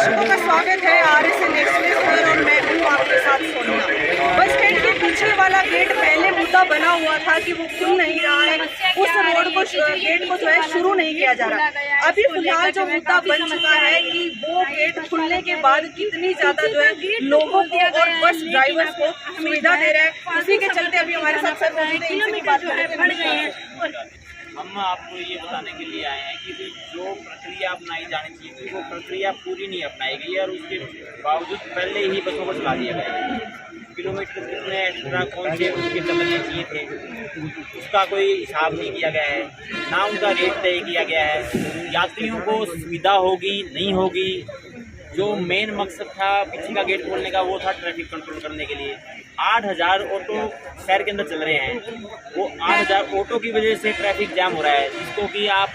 दर्शकों का स्वागत है RSN एक्सप्रेस पर और मैं हूँ आपके साथ सोनिया। बस स्टैंड के पीछे वाला गेट पहले मुद्दा बना हुआ था कि वो खुल नहीं रहा है, उस रोड को गेट को जो है शुरू नहीं किया जा रहा। अभी फिलहाल जो मुद्दा बन चुका है कि वो गेट खुलने के बाद कितनी ज्यादा जो है लोगों को और बस ड्राइवर्स को सुविधा दे रहा है, उसी के चलते अभी हमारे साथ सर मौजूद है, इनसे भी बात करेंगे। हम आपको ये बताने के लिए आए हैं कि जो प्रक्रिया अपनाई जानी चाहिए थी वो प्रक्रिया पूरी नहीं अपनाई गई है और उसके बावजूद पहले ही बसों को चला दिया गया है। किलोमीटर कितने एक्स्ट्रा कौन से उनके चलने चाहिए थे उसका कोई हिसाब नहीं किया गया है, ना उनका रेट तय किया गया है। यात्रियों को सुविधा होगी नहीं होगी, जो मेन मकसद था पीछे का गेट खोलने का वो था ट्रैफिक कंट्रोल करने के लिए। 8000 ऑटो शहर के अंदर चल रहे हैं, वो 8000 ऑटो की वजह से ट्रैफिक जाम हो रहा है, जिसको कि आप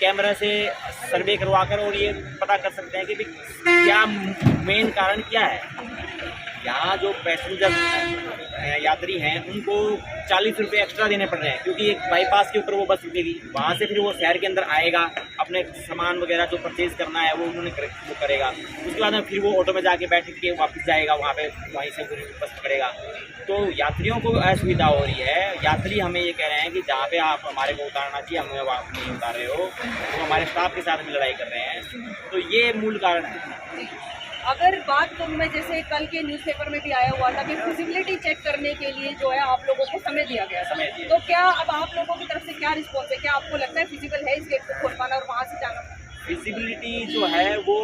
कैमरा से सर्वे करवा कर और ये पता कर सकते हैं कि क्या मेन कारण क्या है। यहाँ जो पैसेंजर यात्री हैं उनको 40 रुपये एक्स्ट्रा देने पड़ रहे हैं, क्योंकि एक बाईपास के ऊपर वो बस रुकेगी, वहाँ से फिर वो शहर के अंदर आएगा, अपने सामान वगैरह जो परचेज करना है वो वो करेगा, उसके बाद में फिर वो ऑटो में जाके बैठ के वापस जाएगा, वहाँ पे वहीं से फिर बस पकड़ेगा। तो यात्रियों को असुविधा हो रही है। यात्री हमें ये कह रहे हैं कि जहाँ पे आप हमारे को उतारना चाहिए हमें आप नहीं उतार रहे हो, तो हमारे स्टाफ के साथ भी लड़ाई कर रहे हैं। तो ये मूल कारण है। अगर बात करूँ मैं, जैसे कल के न्यूज़पेपर में भी आया हुआ था कि फिजिबिलिटी चेक करने के लिए जो है आप लोगों को समय दिया गया था, तो क्या अब आप लोगों की तरफ से क्या रिस्पॉन्स है? क्या आपको लगता है फिजिबल है इस गेट को खोल पाना और वहाँ से जाना? विजिबिलिटी जो है वो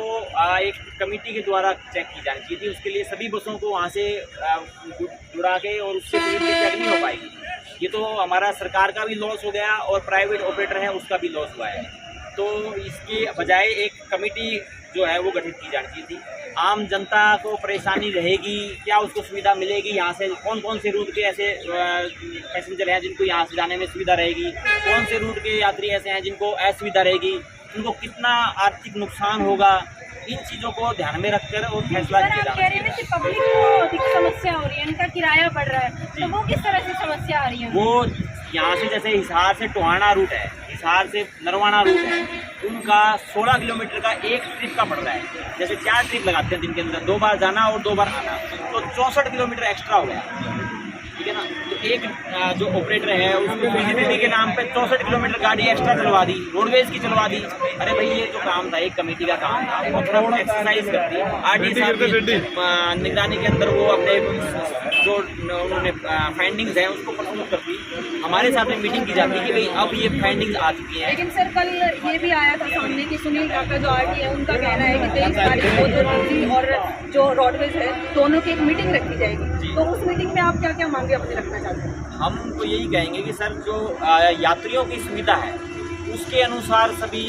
एक कमेटी के द्वारा चेक की जानी चाहिए थी, उसके लिए सभी बसों को वहाँ से जुड़ा के और उससे चेक नहीं हो पाएगी। ये तो हमारा सरकार का भी लॉस हो गया और प्राइवेट ऑपरेटर है उसका भी लॉस हुआ है। तो इसके बजाय एक कमेटी जो है वो गठित की जानी चाहिए थी। आम जनता को परेशानी रहेगी क्या, उसको सुविधा मिलेगी, यहाँ से कौन कौन से रूट के ऐसे पैसेंजर हैं जिनको यहाँ से जाने में सुविधा रहेगी, कौन से रूट के यात्री ऐसे हैं जिनको असुविधा रहेगी, उनको कितना आर्थिक नुकसान होगा, इन चीज़ों को ध्यान में रखकर और फैसला किया जाना चाहिए। पब्लिक को अधिक समस्या हो रही है, इनका किराया बढ़ रहा है, तो वो किस तरह से समस्या आ रही है? वो यहाँ से जैसे हिसार से टोहाना रूट है, हिसार से नरवाना रूट है, उनका 16 किलोमीटर का एक ट्रिप का पड़ रहा है। जैसे 4 ट्रिप लगाते हैं दिन के अंदर, 2 बार जाना और 2 बार आना, तो 64 किलोमीटर एक्स्ट्रा हो गया, ठीक है ना। तो एक जो ऑपरेटर है उसको विजिबिलिटी के नाम पे 64 किलोमीटर गाड़ी एक्स्ट्रा चलवा दी, रोडवेज की चलवा दी। अरे भाई ये जो काम था एक कमेटी का काम था, वो थोड़ा एक्सरसाइज करती RD साहब की निगरानी के अंदर वो अपने जो उन्होंने फाइंडिंग्स हैं उसको प्रस्तुत करती, हमारे साथ में मीटिंग की जाती कि भाई अब ये फाइंडिंग्स आ चुकी हैं। लेकिन सर कल ये भी आया था सामने कि सुनील काका जो RD है उनका कहना है कि 23 तारीख को जो RD और जो रोडवेज है दोनों की एक मीटिंग रखी जाएगी, तो उस मीटिंग में आप क्या क्या मांगे अपने रखना चाहते हैं? हम तो यही कहेंगे कि सर जो यात्रियों की सुविधा है उसके अनुसार सभी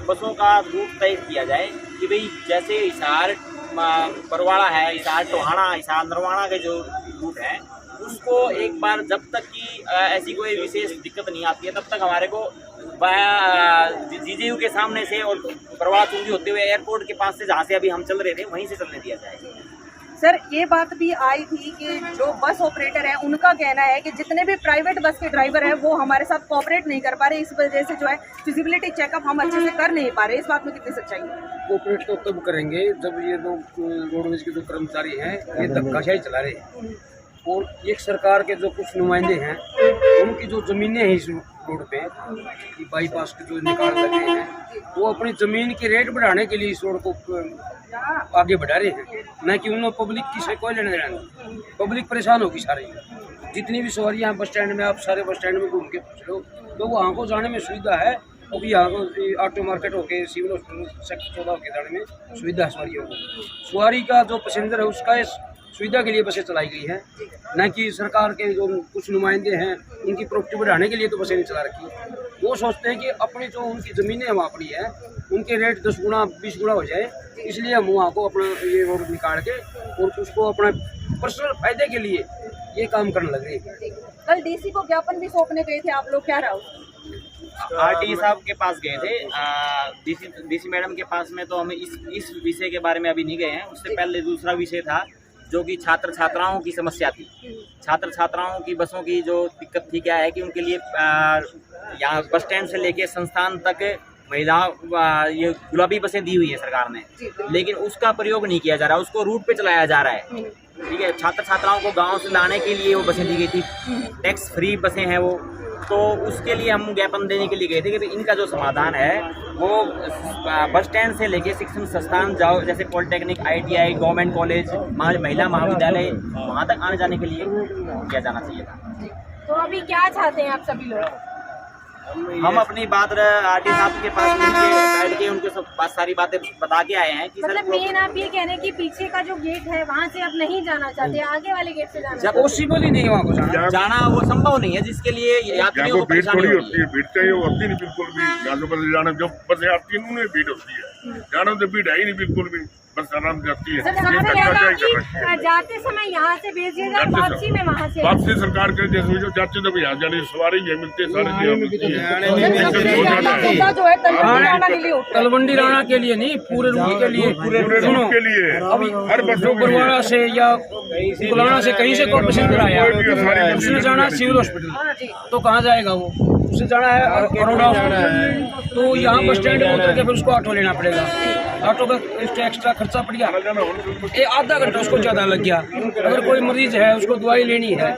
बसों का रूट तय किया जाए कि भाई जैसे हिसार बरवाड़ा है, हिसार टोहाना, हिसार नरवाना के जो रूट हैं उसको एक बार जब तक कि ऐसी कोई विशेष दिक्कत नहीं आती है तब तक हमारे को GJU के सामने से और बरवाड़ा चुंगी होते हुए एयरपोर्ट के पास से जहाँ से अभी हम चल रहे थे वहीं से चलने दिया जाए। सर ये बात भी आई थी कि जो बस ऑपरेटर है उनका कहना है कि जितने भी प्राइवेट बस के ड्राइवर हैं वो हमारे साथ कोऑपरेट नहीं कर पा रहे, इस वजह से जो है फिजिबिलिटी चेकअप हम अच्छे से कर नहीं पा रहे। इस बात में कितनी सच्चाई है? कोऑपरेट तो तब करेंगे जब ये लोग रोडवेज के जो कर्मचारी हैं ये धक्काशाही चला रहे हैं और एक सरकार के जो कुछ नुमाइंदे हैं उनकी जो ज़मीनें हैं इस रोड पे बाईपास के जो निकाल लगे हैं वो अपनी ज़मीन की रेट बढ़ाने के लिए इस रोड को आगे बढ़ा रहे हैं, न कि उन्होंने पब्लिक की से कोई लेने देना नहीं। पब्लिक परेशान होगी सारी, जितनी भी सवारियाँ बस स्टैंड में, आप सारे बस स्टैंड में घूम के पूछ लो तो वहाँ को जाने में सुविधा है। अभी यहाँ को ऑटो मार्केट होके सिविल हॉस्पिटल सेक्टर 14 होके जाने में सुविधा है सवारियों को। सवारी का जो पैसेंजर है उसका इस सुविधा के लिए बसें चलाई गई हैं, न कि सरकार के जो कुछ नुमाइंदे हैं उनकी प्रॉपर्टी बढ़ाने के लिए तो बसें नहीं चला रखी। वो सोचते हैं कि अपनी जो उनकी ज़मीनें वहाँ पड़ी है उनके रेट 10 गुना 20 गुना हो जाए, इसलिए हम वहाँ को अपना ये रोड निकाल के और उसको अपना पर्सनल फायदे के लिए ये काम करने लगे। कल DC को ज्ञापन भी सौंपने गए थे आप लोग, क्या रहा? RD साहब के पास गए थे, DC मैडम के पास में तो हम इस विषय के बारे में अभी नहीं गए हैं। उससे पहले दूसरा विषय था जो कि छात्र छात्राओं की समस्या थी। छात्र छात्राओं की बसों की जो दिक्कत थी क्या है कि उनके लिए यहाँ बस स्टैंड से लेके संस्थान तक महिलाओं ये गुलाबी बसें दी हुई है सरकार ने, लेकिन उसका प्रयोग नहीं किया जा रहा, उसको रूट पे चलाया जा रहा है। ठीक है, छात्र छात्राओं को गांव से लाने के लिए वो बसें दी गई थी, टैक्स फ्री बसें हैं वो, तो उसके लिए हम ज्ञापन देने के लिए गए थे कि इनका जो समाधान है वो बस स्टैंड से लेके शिक्षण संस्थान जाओ, जैसे पॉलिटेक्निक, ITI, गवर्नमेंट कॉलेज, महिला महाविद्यालय, वहाँ तक आने जाने के लिए किया जाना चाहिए था। तो अभी क्या चाहते हैं आप सभी लोग? हम अपनी बात RD साहब के पास बैठ के उनको सब सारी बातें बता के आए हैं कि मतलब मेन आप ये कह रहे हैं कि पीछे का जो गेट है वहाँ से आप नहीं जाना चाहते, आगे वाले गेट से जाना जब पॉसिबल ही नहीं है वहाँ को जाना वो संभव नहीं है, जिसके लिए यात्रियों को परेशानी होती है। भीड़ चाहिए वो होती नहीं बिल्कुल भी, गाजों पर जाना जब बसें आती है उन्हें भीड़ होती है, जाना तो भीड़ है ही नहीं बिल्कुल भी, बस आराम से जाती है। जाते समय यहाँ से भेज दिया जाए, वापसी में वहाँ से वापसी सरकार के जैसे जो जाते तो यहाँ जाने सवारी है मिलते सारे तलवंडी राणा के लिए नहीं, पूरे रूट के लिए, के लिए अभी हर बसों बरवाड़ा से या बुलाना से कहीं से कोई पैसेंजर आया, उसने जाना है सिविल हॉस्पिटल, तो कहाँ जाएगा वो? उसे जाना है बड़ौदा, तो यहाँ बस स्टैंड में उतर के फिर उसको ऑटो लेना पड़ेगा, ऑटो का एक्स्ट्रा खर्चा पड़ गया, आधा घंटा उसको ज़्यादा लग गया। अगर कोई मरीज है उसको दवाई लेनी है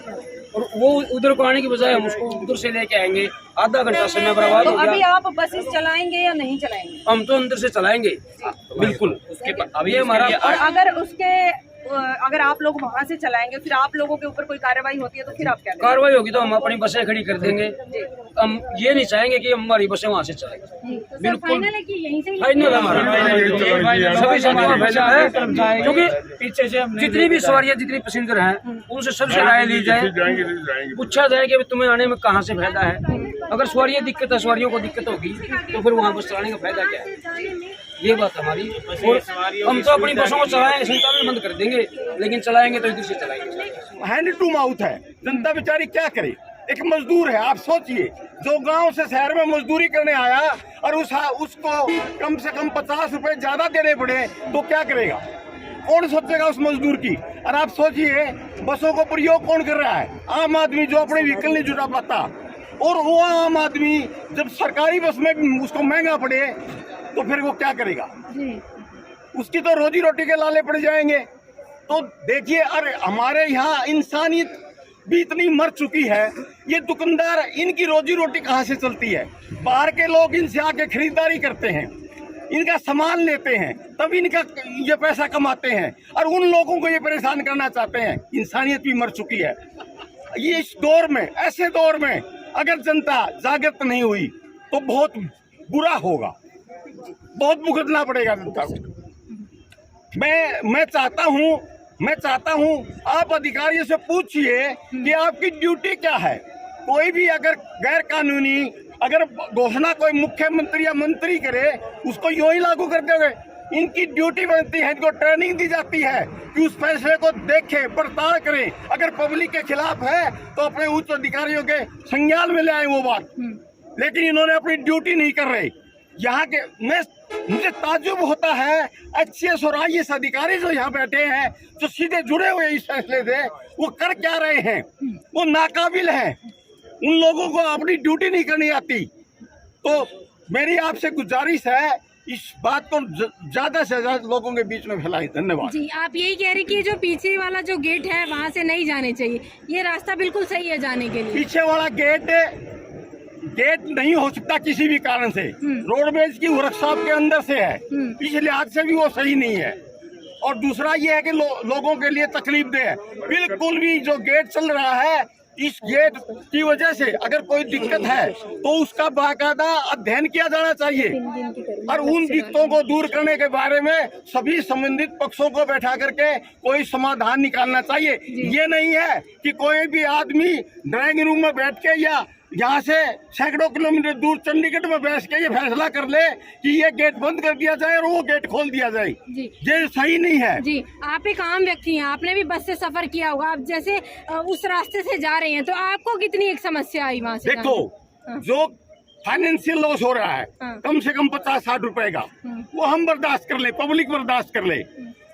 और वो उधर को आने की बजाय हम उसको उधर से लेके आएंगे, आधा घंटा समय बर्बाद हो गया। अभी आप बसेस चलाएंगे या नहीं चलाएंगे? हम तो अंदर से चलाएंगे बिल्कुल। अभी हमारा और अगर आप लोग वहाँ से चलाएंगे फिर आप लोगों के ऊपर कोई कार्रवाई होती है तो फिर आप क्या करेंगे? कार्रवाई होगी तो हम अपनी बसें खड़ी कर देंगे। हम ये नहीं चाहेंगे कि हमारी बसें वहाँ से चलेंगी। बिल्कुल फाइनल है कि यहीं से फाइनल हमारा सभी सवारियाँ फाइनल है, क्योंकि पीछे से जितनी भी सवारियाँ जितनी पैसेंजर हैं उनसे सबसे राय ली जाए, पूछा जाए कि तुम्हें आने में कहाँ से फायदा है। अगर सवारियाँ दिक्कत है, सवारियों को दिक्कत होगी तो फिर वहाँ बस चलाने का फायदा क्या है? ये बात हमारी। और हम तो अपनी बसों को चलाएंगे, संचालन बंद कर देंगे, लेकिन चलाएंगे तो इधर से चलाएंगे। हैंड टू माउथ है, जनता बेचारी क्या करे। एक मजदूर है, आप सोचिए, जो गांव से शहर में मजदूरी करने आया और उसको कम से कम 50 रुपए ज्यादा देने पड़े तो क्या करेगा? कौन सोचेगा उस मजदूर की? और आप सोचिए बसों को प्रयोग कौन कर रहा है? आम आदमी जो अपने व्हीकल नहीं जुटा पाता, और वो आम आदमी जब सरकारी बस में उसको महंगा पड़े तो फिर वो क्या करेगा? उसकी तो रोजी रोटी के लाले पड़ जाएंगे। तो देखिए, अरे हमारे यहाँ इंसानियत भी इतनी मर चुकी है, ये दुकानदार, इनकी रोजी रोटी कहाँ से चलती है? बाहर के लोग इनसे आके खरीदारी करते हैं, इनका सामान लेते हैं, तब इनका ये पैसा कमाते हैं, और उन लोगों को ये परेशान करना चाहते हैं। इंसानियत भी मर चुकी है। ये इस दौर में, ऐसे दौर में अगर जनता जागृत नहीं हुई तो बहुत बुरा होगा, बहुत भुगतना पड़ेगा जनता को। मैं चाहता हूँ आप अधिकारियों से पूछिए कि आपकी ड्यूटी क्या है। कोई भी अगर गैर कानूनी अगर घोषणा कोई मुख्यमंत्री या मंत्री करे, उसको यूं ही लागू कर दोगे? इनकी ड्यूटी बनती है, इनको ट्रेनिंग दी जाती है कि उस फैसले को देखें, पड़ताल करें। अगर पब्लिक के खिलाफ है तो अपने उच्च अधिकारियों के संज्ञान में ले आए वो बात, लेकिन इन्होंने अपनी ड्यूटी नहीं कर रहे। यहाँ के मुझे ताज्जुब होता है, HCS और IAS अधिकारी जो यहाँ बैठे हैं, जो सीधे जुड़े हुए इस फैसले से, वो कर क्या रहे हैं? वो नाकाबिल हैं। उन लोगों को अपनी ड्यूटी नहीं करनी आती। तो मेरी आपसे गुजारिश है, इस बात को ज्यादा से ज्यादा लोगों के बीच में फैलाई। धन्यवाद जी। आप यही कह रहे कि जो पीछे वाला जो गेट है वहाँ से नहीं जाने चाहिए, ये रास्ता बिल्कुल सही है जाने के लिए? पीछे वाला गेट नहीं हो सकता किसी भी कारण से। रोडवेज की वर्कशॉप के अंदर से है, इस लिहाज से भी वो सही नहीं है। और दूसरा ये है कि लोगों के लिए तकलीफ दे है। बिल्कुल भी जो गेट चल रहा है, इस गेट की वजह से अगर कोई दिक्कत है तो उसका बाकायदा अध्ययन किया जाना चाहिए, और उन दिक्कतों को दूर करने के बारे में सभी संबंधित पक्षों को बैठा करके कोई समाधान निकालना चाहिए। ये नहीं है कि कोई भी आदमी ड्राइंग रूम में बैठ के या यहाँ से सैकड़ों किलोमीटर दूर चंडीगढ़ में बैठ के ये फैसला कर ले कि ये गेट बंद कर दिया जाए और वो गेट खोल दिया जाए, ये सही नहीं है। जी, आप एक आम व्यक्ति हैं, आपने भी बस से सफर किया होगा। आप जैसे उस रास्ते से जा रहे हैं तो आपको कितनी एक समस्या आई वहाँ से? देखो, जो फाइनेंशियल लॉस हो रहा है कम से कम 50-60 रुपए का, वो हम बर्दाश्त कर ले, पब्लिक बर्दाश्त कर ले।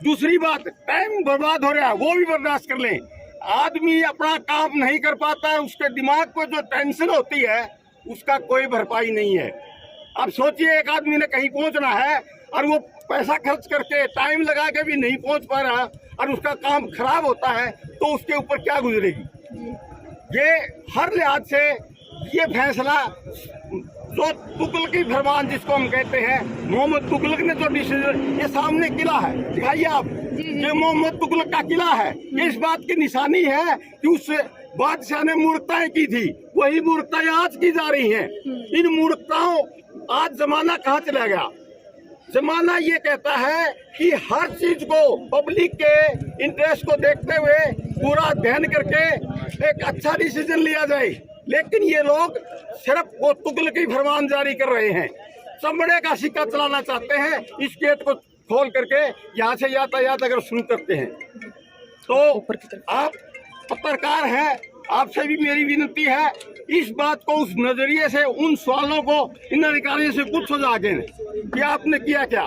दूसरी बात, टाइम बर्बाद हो रहा है, वो भी बर्दाश्त कर ले। आदमी अपना काम नहीं कर पाता है, उसके दिमाग को जो टेंशन होती है उसका कोई भरपाई नहीं है। अब सोचिए एक आदमी ने कहीं पहुंचना है और वो पैसा खर्च करके टाइम लगा के भी नहीं पहुंच पा रहा और उसका काम खराब होता है तो उसके ऊपर क्या गुजरेगी। ये हर लिहाज से ये फैसला जो तुगलकी फरमान जिसको हम कहते हैं, मोहम्मद तुगलक ने जो डिसीजन, ये सामने किला है, दिखाइए आप, ये मोहम्मद तुगलक का किला है। ये इस बात की निशानी है कि उस बादशाह ने मूर्खताएं की थी, वही मूर्खताएं आज की जा रही हैं। इन मूर्खताओं, आज जमाना कहाँ चला गया? जमाना ये कहता है कि हर चीज को पब्लिक के इंटरेस्ट को देखते हुए पूरा अध्ययन करके एक अच्छा डिसीजन लिया जाए, लेकिन ये लोग सिर्फ वो तुगलकी फरमान जारी कर रहे हैं, चमड़े का सिक्का चलाना चाहते हैं। इस गेट को खोल करके यहाँ से यातायात अगर शुरू करते हैं तो आप पत्रकार हैं, आपसे भी मेरी विनती है, इस बात को उस नजरिए से, उन सवालों को इन अधिकारियों से पूछो जाके कि आपने किया क्या।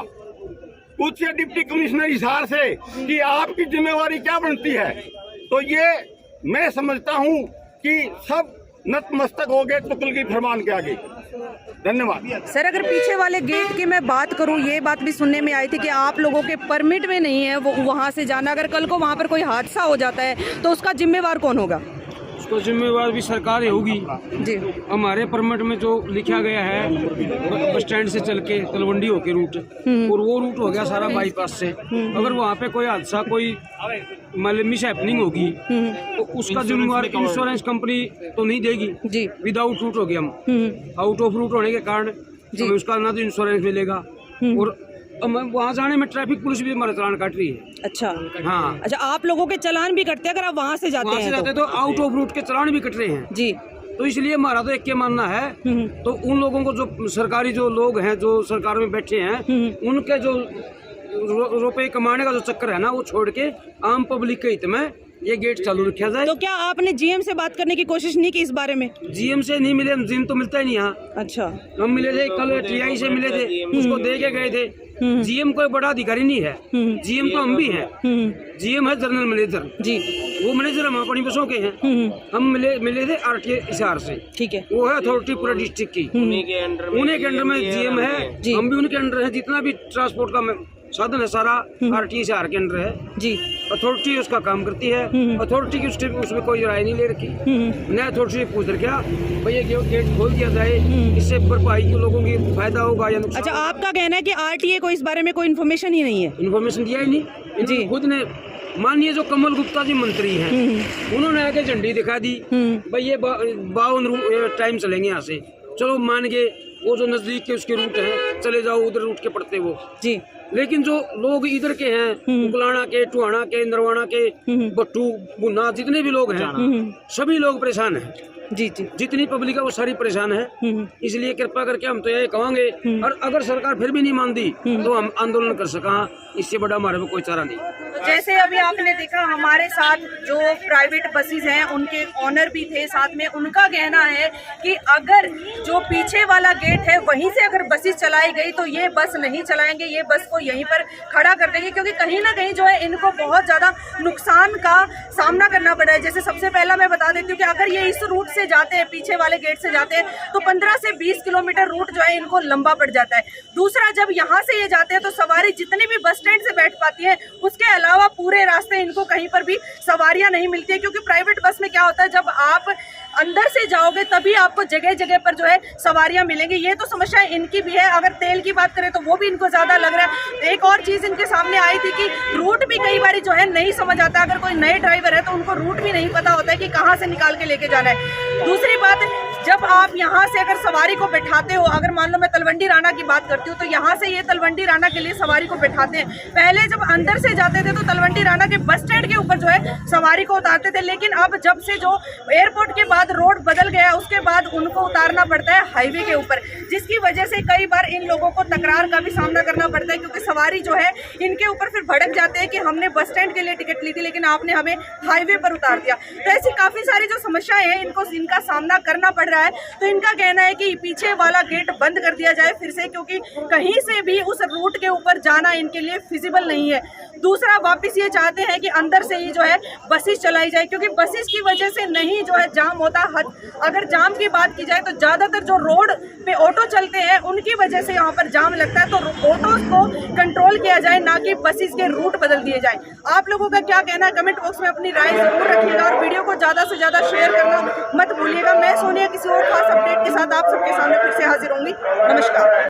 पूछिए डिप्टी कमिश्नर हिसार से कि आपकी जिम्मेवारी क्या बनती है। तो ये मैं समझता हूँ कि सब नतमस्तक हो गए तुगलकी फरमान के आगे। धन्यवाद सर। अगर पीछे वाले गेट की मैं बात करूं, ये बात भी सुनने में आई थी कि आप लोगों के परमिट में नहीं है वो वहां से जाना। अगर कल को वहां पर कोई हादसा हो जाता है तो उसका जिम्मेवार कौन होगा? उसको जिम्मेवार भी सरकार ही होगी जी। हमारे परमिट में जो लिखा गया है बस स्टैंड से चल के तलवंडी होके रूट, और वो रूट हो गया सारा बाईपास से। अगर वहाँ पे कोई हादसा, कोई मिस हैपनिंग होगी तो उसका जिम्मेवार इंश्योरेंस कंपनी तो नहीं देगी जी। विदाउट रूट हो गया, हम आउट ऑफ रूट होने के कारण तो उसका ना तो इंश्योरेंस मिलेगा, और वहाँ जाने में ट्रैफिक पुलिस भी हमारा चालान काट रही है। अच्छा हाँ। अच्छा, आप लोगों के चालान भी कटते हैं अगर आप वहाँ से जाते हैं? तो आउट ऑफ रूट के चालान भी कट रहे हैं जी। तो इसलिए हमारा तो एक मानना है, तो उन लोगों को जो सरकारी जो लोग हैं, जो सरकार में बैठे हैं, उनके जो रुपए कमाने का जो चक्कर है ना, वो छोड़ के आम पब्लिक के हित में ये गेट चालू रखा जाए। तो क्या आपने जीएम से बात करने की कोशिश नहीं की इस बारे में? जीएम से नहीं मिले, जीएम तो मिलता ही नहीं यहाँ। अच्छा। हम मिले थे कल, टीआई से मिले थे, उसको दे के गए थे। जीएम कोई बड़ा अधिकारी नहीं है, जीएम तो हम भी हैं। जीएम है जनरल मैनेजर जी, वो मैनेजर हम अपनी बसों के हैं। हम मिले थे आरटीए हिसार से, ठीक है, वो है अथॉरिटी पूरा डिस्ट्रिक्ट की, उन्हीं के अंडर में जीएम है, हम भी उनके अंडर है। जितना भी ट्रांसपोर्ट का साधन है सारा आरटीए हिसार के अंडर है जी। अथॉरिटी उसका काम करती है, अथॉरिटी की उसमें कोई राय नहीं ले रखी। मैं अथॉरिटी से पूछ रखा भाई ये गेट खोल दिया जाए, इससे भरपाई के लोगों की फायदा होगा या नुकसान। अच्छा, आपका कहना है कि आरटीए को इस बारे में कोई इन्फॉर्मेशन ही नहीं है? इन्फॉर्मेशन दिया ही नहीं जी। खुद ने माननीय जो कमल गुप्ता जी मंत्री हैं, उन्होंने आके झंडी दिखा दी भाई ये 52 टाइम चलेंगे यहाँ से। चलो मान के वो जो नजदीक के उसके रूट हैं, चले जाओ उधर रूट के पड़ते वो जी। लेकिन जो लोग इधर के हैं, उगलाना के, टुहाना के, नरवाना के, बट्टू, बुन्ना, जितने भी लोग हैं, सभी लोग परेशान हैं जी जी। जितनी पब्लिक है वो सारी परेशान है। इसलिए कृपा करके हम तो यही कहेंगे, और अगर सरकार फिर भी नहीं मानती तो हम आंदोलन कर सका, इससे बड़ा हमारे में कोई चारा नहीं। जैसे अभी आपने देखा हमारे साथ जो प्राइवेट बसेस हैं उनके ऑनर भी थे साथ में। उनका कहना है कि अगर जो पीछे वाला गेट है वहीं से अगर बसेस चलाई गई तो ये बस नहीं चलाएंगे, ये बस को यहीं पर खड़ा कर देंगे, क्योंकि कहीं ना कहीं जो है इनको बहुत ज़्यादा नुकसान का सामना करना पड़ रहा है। जैसे सबसे पहला मैं बता देती हूँ कि अगर ये इस रूट से जाते हैं, पीछे वाले गेट से जाते हैं, तो 15 से 20 किलोमीटर रूट जो है इनको लंबा पड़ जाता है। दूसरा, जब यहाँ से ये जाते हैं तो सवारी जितनी भी बस स्टैंड से बैठ पाती है, उसके अलावा पूरे रास्ते इनको कहीं पर भी सवारियां नहीं मिलती है। क्योंकि प्राइवेट बस में क्या होता है, जब आप अंदर से जाओगे तभी आपको जगह जगह पर जो है सवारियां मिलेंगी। ये तो समस्या इनकी भी है। अगर तेल की बात करें तो वो भी इनको ज्यादा लग रहा है। एक और चीज इनके सामने आई थी कि रूट भी कई बार जो है नहीं समझ आता। अगर कोई नए ड्राइवर है तो उनको रूट भी नहीं पता होता है कि कहाँ से निकाल के लेके जाना है। दूसरी बात, जब आप यहाँ से अगर सवारी को बैठाते हो, अगर मान लो मैं तलवंडी राणा की बात करती हूँ, तो यहाँ से ये तलवंडी राणा के लिए सवारी को बैठाते हैं। पहले जब अंदर से जाते थे तो तलवंडी राणा के बस स्टैंड के ऊपर जो है सवारी को उतारते थे, लेकिन अब जब से जो एयरपोर्ट के बाद रोड बदल गया उसके बाद उनको उतारना पड़ता है हाईवे के ऊपर, जिसकी वजह से कई बार इन लोगों को तकरार का भी सामना करना पड़ता है। क्योंकि सवारी जो है इनके ऊपर फिर भड़क जाते हैं कि हमने बस स्टैंड के लिए टिकट ली थी लेकिन आपने हमें हाईवे पर उतार दिया। तो ऐसी काफी सारी जो समस्याएं हैं इनका सामना करना पड़ रहा है। रहा है। तो इनका कहना है कि पीछे वाला गेट बंद कर दिया जाए फिर से, क्योंकि कहीं से भी उस रूट के ऊपर जाना इनके लिए फिजिबल नहीं है। दूसरा, वापस ये चाहते हैं कि अंदर से ही जो है बसेस चलाई जाए, क्योंकि बसेस की वजह से नहीं जो है जाम होता। अगर जाम की बात की जाए तो ज़्यादातर जो रोड पे ऑटो चलते हैं उनकी वजह से यहाँ पर जाम लगता है। तो ऑटोज को कंट्रोल किया जाए, ना कि बसेस के रूट बदल दिए जाए। आप लोगों का क्या कहना है कमेंट बॉक्स में अपनी राय जरूर रखिएगा और वीडियो को ज़्यादा से ज़्यादा शेयर करना मत भूलिएगा। मैं सोनिया किसी और खास अपडेट के साथ आप सबके सामने फिर से हाजिर होंगी। नमस्कार।